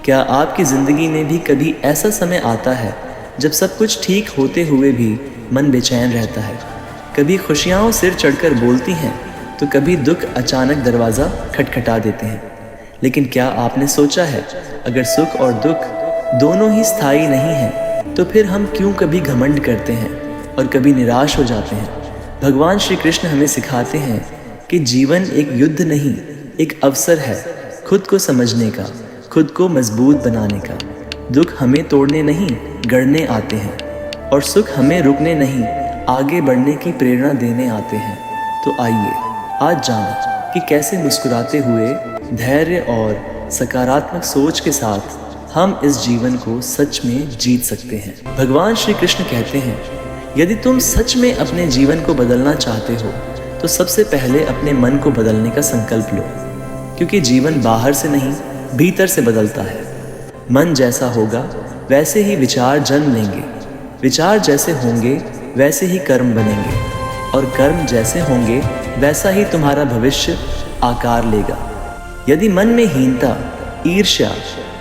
क्या आपकी ज़िंदगी में भी कभी ऐसा समय आता है जब सब कुछ ठीक होते हुए भी मन बेचैन रहता है? कभी खुशियाँ सिर चढ़कर बोलती हैं तो कभी दुख अचानक दरवाज़ा खटखटा देते हैं। लेकिन क्या आपने सोचा है, अगर सुख और दुख दोनों ही स्थायी नहीं हैं तो फिर हम क्यों कभी घमंड करते हैं और कभी निराश हो जाते हैं? भगवान श्री कृष्ण हमें सिखाते हैं कि जीवन एक युद्ध नहीं, एक अवसर है खुद को समझने का, खुद को मजबूत बनाने का। दुख हमें तोड़ने नहीं, गढ़ने आते हैं, और सुख हमें रुकने नहीं, आगे बढ़ने की प्रेरणा देने आते हैं। तो आइए आज जानें कि कैसे मुस्कुराते हुए, धैर्य और सकारात्मक सोच के साथ हम इस जीवन को सच में जीत सकते हैं। भगवान श्री कृष्ण कहते हैं, यदि तुम सच में अपने जीवन को बदलना चाहते हो तो सबसे पहले अपने मन को बदलने का संकल्प लो, क्योंकि जीवन बाहर से नहीं, भीतर से बदलता है। मन जैसा होगा वैसे ही विचार जन्म लेंगे, विचार जैसे होंगे वैसे ही कर्म बनेंगे, और कर्म जैसे होंगे वैसा ही तुम्हारा भविष्य आकार लेगा। यदि मन में हीनता, ईर्ष्या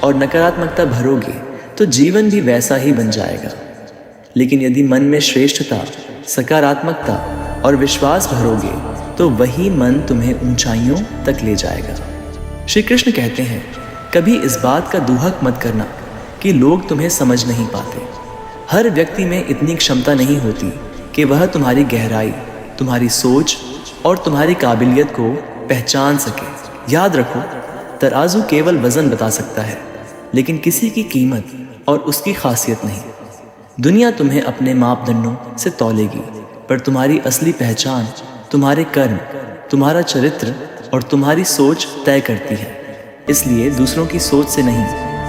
और नकारात्मकता भरोगे तो जीवन भी वैसा ही बन जाएगा। लेकिन यदि मन में श्रेष्ठता, सकारात्मकता और विश्वास भरोगे तो वही मन तुम्हें ऊंचाइयों तक ले जाएगा। श्री कृष्ण कहते हैं, कभी इस बात का दुहक मत करना कि लोग तुम्हें समझ नहीं पाते। हर व्यक्ति में इतनी क्षमता नहीं होती कि वह तुम्हारी गहराई, तुम्हारी सोच और तुम्हारी काबिलियत को पहचान सके। याद रखो, तराजू केवल वजन बता सकता है, लेकिन किसी की कीमत और उसकी खासियत नहीं। दुनिया तुम्हें अपने मापदंडों से तौलेगी, पर तुम्हारी असली पहचान तुम्हारे कर्म, तुम्हारा चरित्र और तुम्हारी सोच तय करती है। इसलिए दूसरों की सोच से नहीं,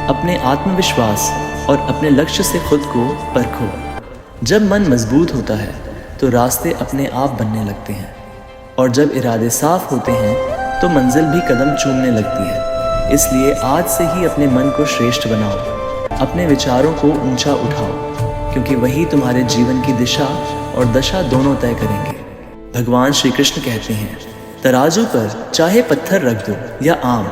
अपने आत्मविश्वास और अपने लक्ष्य से खुद को परखो। जब मन मजबूत होता है तो रास्ते अपने आप बनने लगते हैं, और जब इरादे साफ होते हैं तो मंजिल भी कदम चूमने लगती है। इसलिए आज से ही अपने मन को श्रेष्ठ बनाओ, अपने विचारों को ऊंचा उठाओ, क्योंकि वही तुम्हारे जीवन की दिशा और दशा दोनों तय करेंगे। भगवान श्री कृष्ण कहते हैं, तराजू पर चाहे पत्थर रख दो या आम,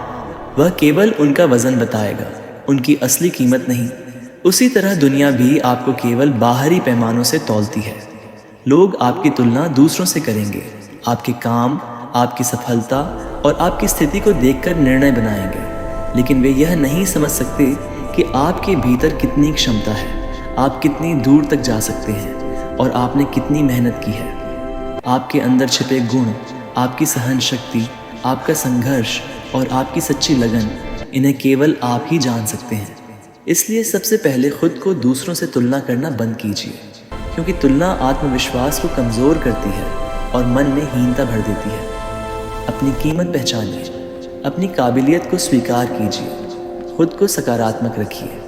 वह केवल उनका वजन बताएगा, उनकी असली कीमत नहीं। उसी तरह दुनिया भी आपको केवल बाहरी पैमानों से तौलती है। लोग आपकी तुलना दूसरों से करेंगे, आपके काम, आपकी सफलता और आपकी स्थिति को देखकर निर्णय बनाएंगे, लेकिन वे यह नहीं समझ सकते कि आपके भीतर कितनी क्षमता है, आप कितनी दूर तक जा सकते हैं और आपने कितनी मेहनत की है। आपके अंदर छिपे गुण, आपकी सहन शक्ति, आपका संघर्ष और आपकी सच्ची लगन, इन्हें केवल आप ही जान सकते हैं। इसलिए सबसे पहले खुद को दूसरों से तुलना करना बंद कीजिए, क्योंकि तुलना आत्मविश्वास को कमज़ोर करती है और मन में हीनता भर देती है। अपनी कीमत पहचानिए, अपनी काबिलियत को स्वीकार कीजिए, खुद को सकारात्मक रखिए।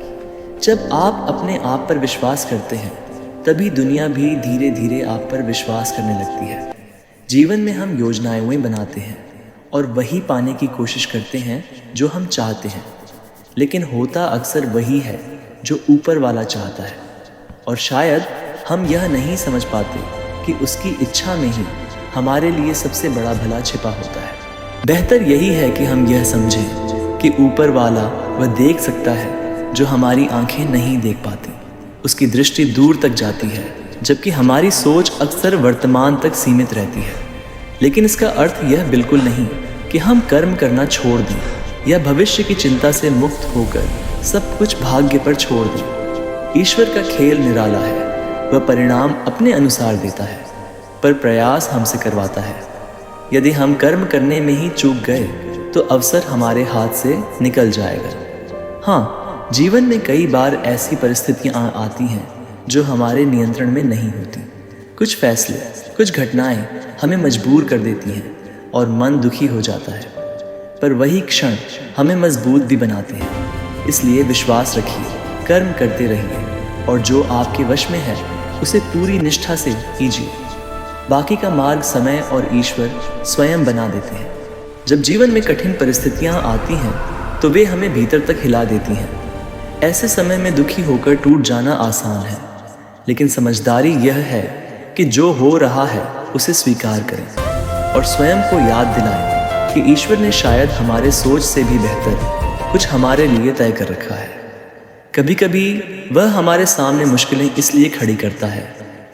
जब आप अपने आप पर विश्वास करते हैं तभी दुनिया भी धीरे धीरे आप पर विश्वास करने लगती है। जीवन में हम योजनाएं बनाते हैं और वही पाने की कोशिश करते हैं जो हम चाहते हैं, लेकिन होता अक्सर वही है जो ऊपर वाला चाहता है, और शायद हम यह नहीं समझ पाते कि उसकी इच्छा में ही हमारे लिए सबसे बड़ा भला छिपा होता है। बेहतर यही है कि हम यह समझें कि ऊपर वाला वह देख सकता है जो हमारी आंखें नहीं देख पाती। उसकी दृष्टि दूर तक जाती है, जबकि हमारी सोच अक्सर वर्तमान तक सीमित रहती है। लेकिन इसका अर्थ यह बिल्कुल नहीं कि हम कर्म करना छोड़ दें या भविष्य की चिंता से मुक्त होकर सब कुछ भाग्य पर छोड़ दें। ईश्वर का खेल निराला है, वह परिणाम अपने अनुसार देता है, पर प्रयास हमसे करवाता है। यदि हम कर्म करने में ही चूक गए तो अवसर हमारे हाथ से निकल जाएगा। हाँ, जीवन में कई बार ऐसी परिस्थितियां आती हैं जो हमारे नियंत्रण में नहीं होती। कुछ फैसले, कुछ घटनाएं हमें मजबूर कर देती हैं और मन दुखी हो जाता है, पर वही क्षण हमें मजबूत भी बनाते हैं। इसलिए विश्वास रखिए, कर्म करते रहिए, और जो आपके वश में है उसे पूरी निष्ठा से कीजिए। बाकी का मार्ग समय और ईश्वर स्वयं बना देते हैं। जब जीवन में कठिन परिस्थितियां आती हैं तो वे हमें भीतर तक हिला देती हैं। ऐसे समय में दुखी होकर टूट जाना आसान है, लेकिन समझदारी यह है कि जो हो रहा है उसे स्वीकार करें और स्वयं को याद दिलाएं कि ईश्वर ने शायद हमारे सोच से भी बेहतर कुछ हमारे लिए तय कर रखा है। कभी कभी वह हमारे सामने मुश्किलें इसलिए खड़ी करता है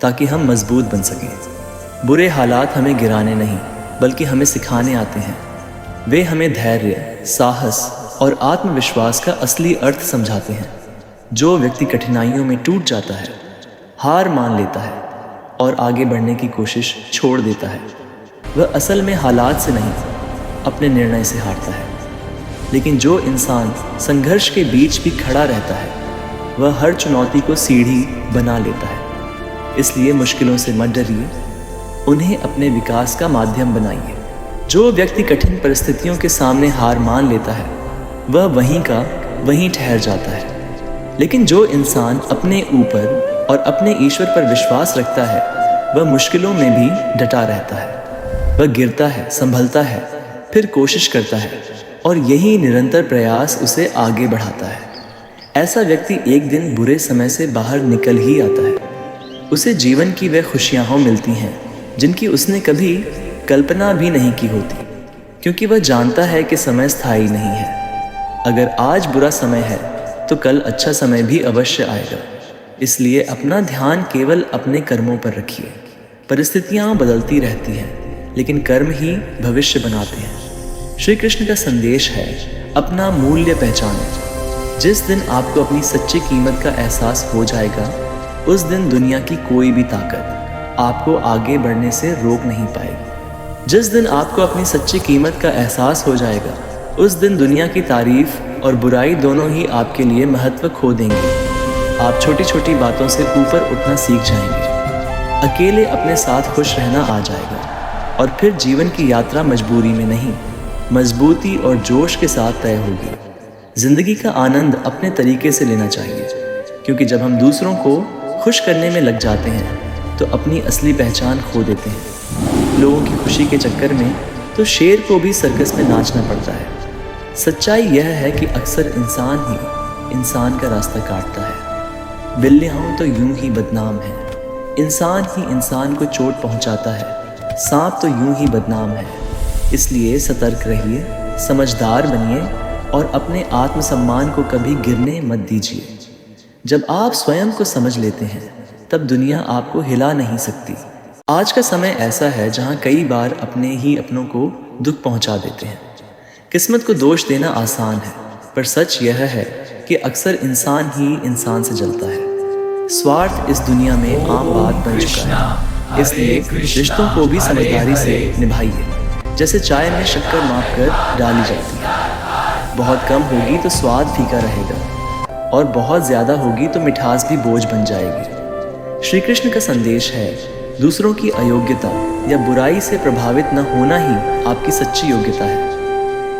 ताकि हम मजबूत बन सकें। बुरे हालात हमें गिराने नहीं बल्कि हमें सिखाने आते हैं। वे हमें धैर्य, साहस और आत्मविश्वास का असली अर्थ समझाते हैं। जो व्यक्ति कठिनाइयों में टूट जाता है, हार मान लेता है और आगे बढ़ने की कोशिश छोड़ देता है, वह असल में हालात से नहीं, अपने निर्णय से हारता है। लेकिन जो इंसान संघर्ष के बीच भी खड़ा रहता है, वह हर चुनौती को सीढ़ी बना लेता है। इसलिए मुश्किलों से मत डरिए, उन्हें अपने विकास का माध्यम बनाइए। जो व्यक्ति कठिन परिस्थितियों के सामने हार मान लेता है, वह वहीं का वहीं ठहर जाता है। लेकिन जो इंसान अपने ऊपर और अपने ईश्वर पर विश्वास रखता है, वह मुश्किलों में भी डटा रहता है। वह गिरता है, संभलता है, फिर कोशिश करता है और यही निरंतर प्रयास उसे आगे बढ़ाता है। ऐसा व्यक्ति एक दिन बुरे समय से बाहर निकल ही आता है। उसे जीवन की वह खुशियाँ मिलती हैं जिनकी उसने कभी कल्पना भी नहीं की होती, क्योंकि वह जानता है कि समय स्थायी नहीं है। अगर आज बुरा समय है तो कल अच्छा समय भी अवश्य आएगा। इसलिए अपना ध्यान केवल अपने कर्मों पर रखिए। परिस्थितियाँ बदलती रहती हैं, लेकिन कर्म ही भविष्य बनाते हैं। श्री कृष्ण का संदेश है, अपना मूल्य पहचानो। जिस दिन आपको अपनी सच्ची कीमत का एहसास हो जाएगा, उस दिन दुनिया की कोई भी ताकत आपको आगे बढ़ने से रोक नहीं पाएगी। जिस दिन आपको अपनी सच्ची कीमत का एहसास हो जाएगा, उस दिन दुनिया की तारीफ और बुराई दोनों ही आपके लिए महत्व खो देंगे। आप छोटी छोटी बातों से ऊपर उठना सीख जाएंगे। अकेले अपने साथ खुश रहना आ जाएगा और फिर जीवन की यात्रा मजबूरी में नहीं, मजबूती और जोश के साथ तय होगी। जिंदगी का आनंद अपने तरीके से लेना चाहिए, क्योंकि जब हम दूसरों को खुश करने में लग जाते हैं तो अपनी असली पहचान खो देते हैं। लोगों की खुशी के चक्कर में तो शेर को भी सर्कस में नाचना पड़ता है। सच्चाई यह है कि अक्सर इंसान ही इंसान का रास्ता काटता है। बिल्लियाँ तो यूं ही बदनाम हैं, इंसान ही इंसान को चोट पहुंचाता है। सांप तो यूं ही बदनाम है। इसलिए सतर्क रहिए, समझदार बनिए और अपने आत्मसम्मान को कभी गिरने मत दीजिए। जब आप स्वयं को समझ लेते हैं, तब दुनिया आपको हिला नहीं सकती। आज का समय ऐसा है जहां कई बार अपने ही अपनों को दुख पहुंचा देते हैं। किस्मत को दोष देना आसान है, पर सच यह है कि अक्सर इंसान ही इंसान से जलता है। स्वार्थ इस दुनिया में आम बात बन चुका है, इसलिए रिश्तों को भी समझदारी से निभाइए। जैसे चाय में शक्कर माप कर डाली जाती है। बहुत कम होगी तो स्वाद फीका रहेगा और बहुत ज़्यादा होगी तो मिठास भी बोझ बन जाएगी। श्री कृष्ण का संदेश है, दूसरों की अयोग्यता या बुराई से प्रभावित न होना ही आपकी सच्ची योग्यता है।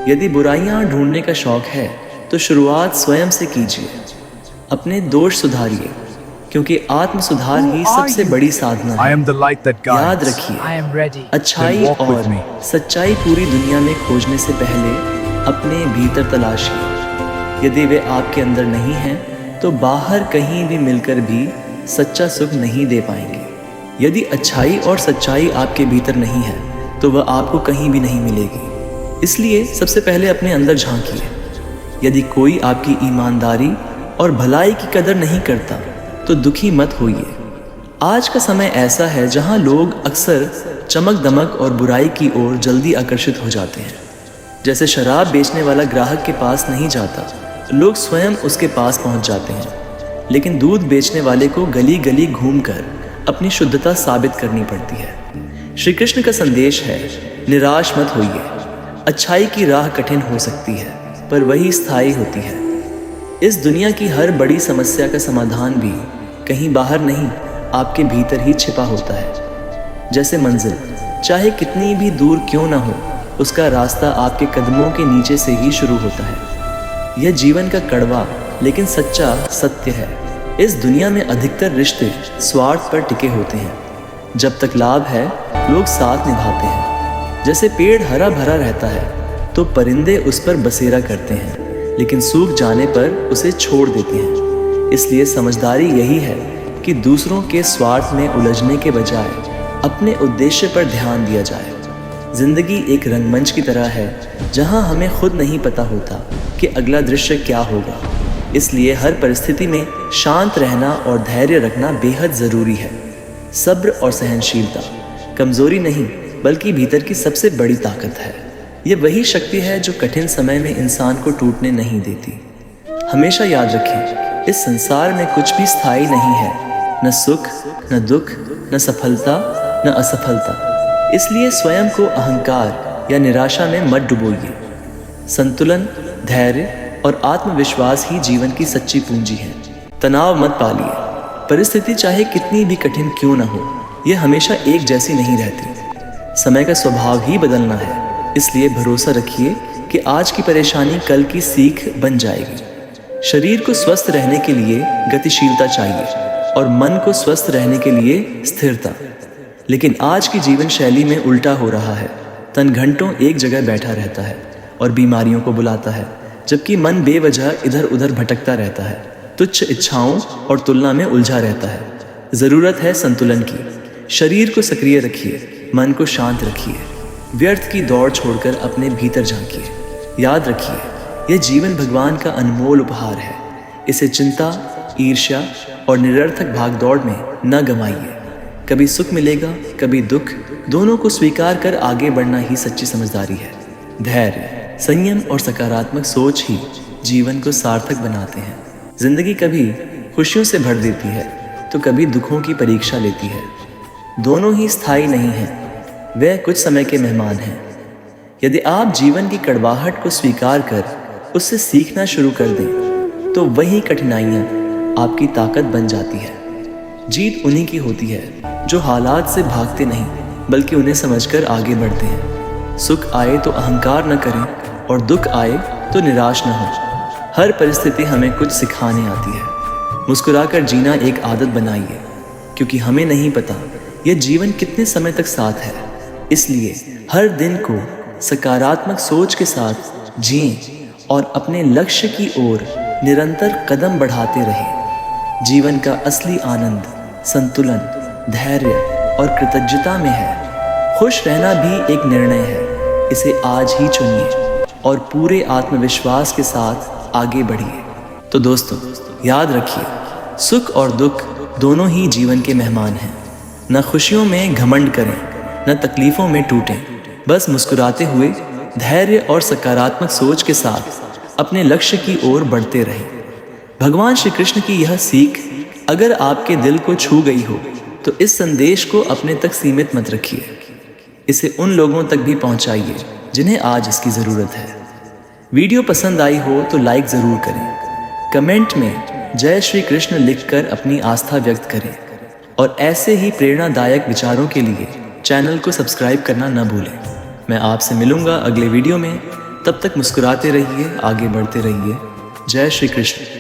यदि बुराइयां ढूंढने का शौक है तो शुरुआत स्वयं से कीजिए। अपने दोष सुधारिए, क्योंकि आत्म सुधार ही सबसे बड़ी साधना है। याद रखिए, अच्छाई और सच्चाई पूरी दुनिया में खोजने से पहले अपने भीतर तलाशिए। यदि वे आपके अंदर नहीं हैं तो बाहर कहीं भी मिलकर भी सच्चा सुख नहीं दे पाएंगे। यदि अच्छाई और सच्चाई आपके भीतर नहीं है तो वह आपको कहीं भी नहीं मिलेगी। इसलिए सबसे पहले अपने अंदर झांकिए। यदि कोई आपकी ईमानदारी और भलाई की कदर नहीं करता तो दुखी मत होइए। आज का समय ऐसा है जहां लोग अक्सर चमक दमक और बुराई की ओर जल्दी आकर्षित हो जाते हैं। जैसे शराब बेचने वाला ग्राहक के पास नहीं जाता, लोग स्वयं उसके पास पहुंच जाते हैं। लेकिन दूध बेचने वाले को गली गली घूमकर अपनी शुद्धता साबित करनी पड़ती है। श्री कृष्ण का संदेश है, निराश मत होइए। अच्छाई की राह कठिन हो सकती है, पर वही स्थायी होती है। इस दुनिया की हर बड़ी समस्या का समाधान भी कहीं बाहर नहीं, आपके भीतर ही छिपा होता है। जैसे मंजिल चाहे कितनी भी दूर क्यों ना हो, उसका रास्ता आपके कदमों के नीचे से ही शुरू होता है। यह जीवन का कड़वा लेकिन सच्चा सत्य है। इस दुनिया में अधिकतर रिश्ते स्वार्थ पर टिके होते हैं। जब तक लाभ है, लोग साथ निभाते हैं। जैसे पेड़ हरा भरा रहता है तो परिंदे उस पर बसेरा करते हैं, लेकिन सूख जाने पर उसे छोड़ देते हैं। इसलिए समझदारी यही है कि दूसरों के स्वार्थ में उलझने के बजाय अपने उद्देश्य पर ध्यान दिया जाए। जिंदगी एक रंगमंच की तरह है जहां हमें खुद नहीं पता होता कि अगला दृश्य क्या होगा। इसलिए हर परिस्थिति में शांत रहना और धैर्य रखना बेहद ज़रूरी है। सब्र और सहनशीलता कमज़ोरी नहीं बल्कि भीतर की सबसे बड़ी ताकत है। ये वही शक्ति है जो कठिन समय में इंसान को टूटने नहीं देती। हमेशा याद रखें, इस संसार में कुछ भी स्थायी नहीं है, न सुख, न दुख, न सफलता, न असफलता। इसलिए स्वयं को अहंकार या निराशा में मत डुबोइए। संतुलन, धैर्य और आत्मविश्वास ही जीवन की सच्ची पूंजी है। तनाव मत पालिए। परिस्थिति चाहे कितनी भी कठिन क्यों न हो, यह हमेशा एक जैसी नहीं रहती। समय का स्वभाव ही बदलना है। इसलिए भरोसा रखिए कि आज की परेशानी कल की सीख बन जाएगी। शरीर को स्वस्थ रहने के लिए गतिशीलता चाहिए और मन को स्वस्थ रहने के लिए स्थिरता। लेकिन आज की जीवन शैली में उल्टा हो रहा है। तन घंटों एक जगह बैठा रहता है और बीमारियों को बुलाता है, जबकि मन बेवजह इधर उधर भटकता रहता है, तुच्छ इच्छाओं और तुलना में उलझा रहता है। ज़रूरत है संतुलन की। शरीर को सक्रिय रखिए, मन को शांत रखिए। व्यर्थ की दौड़ छोड़कर अपने भीतर झांकिए। याद रखिए, यह जीवन भगवान का अनमोल उपहार है। इसे चिंता, ईर्ष्या और निरर्थक भागदौड़ में न गंवाइए। कभी सुख मिलेगा, कभी दुख, दोनों को स्वीकार कर आगे बढ़ना ही सच्ची समझदारी है। धैर्य, संयम और सकारात्मक सोच ही जीवन को सार्थक बनाते हैं। जिंदगी कभी खुशियों से भर देती है तो कभी दुखों की परीक्षा लेती है। दोनों ही स्थायी नहीं हैं, वे कुछ समय के मेहमान हैं। यदि आप जीवन की कड़वाहट को स्वीकार कर उससे सीखना शुरू कर दें तो वही कठिनाइयाँ आपकी ताकत बन जाती है। जीत उन्हीं की होती है जो हालात से भागते नहीं बल्कि उन्हें समझकर आगे बढ़ते हैं। सुख आए तो अहंकार न करें और दुख आए तो निराश न हो। हर परिस्थिति हमें कुछ सिखाने आती है। मुस्कुराकर जीना एक आदत बनाइए, क्योंकि हमें नहीं पता यह जीवन कितने समय तक साथ है। इसलिए हर दिन को सकारात्मक सोच के साथ जिएं और अपने लक्ष्य की ओर निरंतर कदम बढ़ाते रहें। जीवन का असली आनंद संतुलन, धैर्य और कृतज्ञता में है। खुश रहना भी एक निर्णय है। इसे आज ही चुनिए और पूरे आत्मविश्वास के साथ आगे बढ़िए। तो दोस्तों, याद रखिए, सुख और दुख दोनों ही जीवन के मेहमान हैं। न खुशियों में घमंड करें, न तकलीफों में टूटें। बस मुस्कुराते हुए धैर्य और सकारात्मक सोच के साथ अपने लक्ष्य की ओर बढ़ते रहें। भगवान श्री कृष्ण की यह सीख अगर आपके दिल को छू गई हो तो इस संदेश को अपने तक सीमित मत रखिए। इसे उन लोगों तक भी पहुंचाइए जिन्हें आज इसकी ज़रूरत है। वीडियो पसंद आई हो तो लाइक ज़रूर करें। कमेंट में जय श्री कृष्ण लिखकर अपनी आस्था व्यक्त करें और ऐसे ही प्रेरणादायक विचारों के लिए चैनल को सब्सक्राइब करना न भूलें। मैं आपसे मिलूंगा अगले वीडियो में। तब तक मुस्कुराते रहिए, आगे बढ़ते रहिए। जय श्री कृष्ण।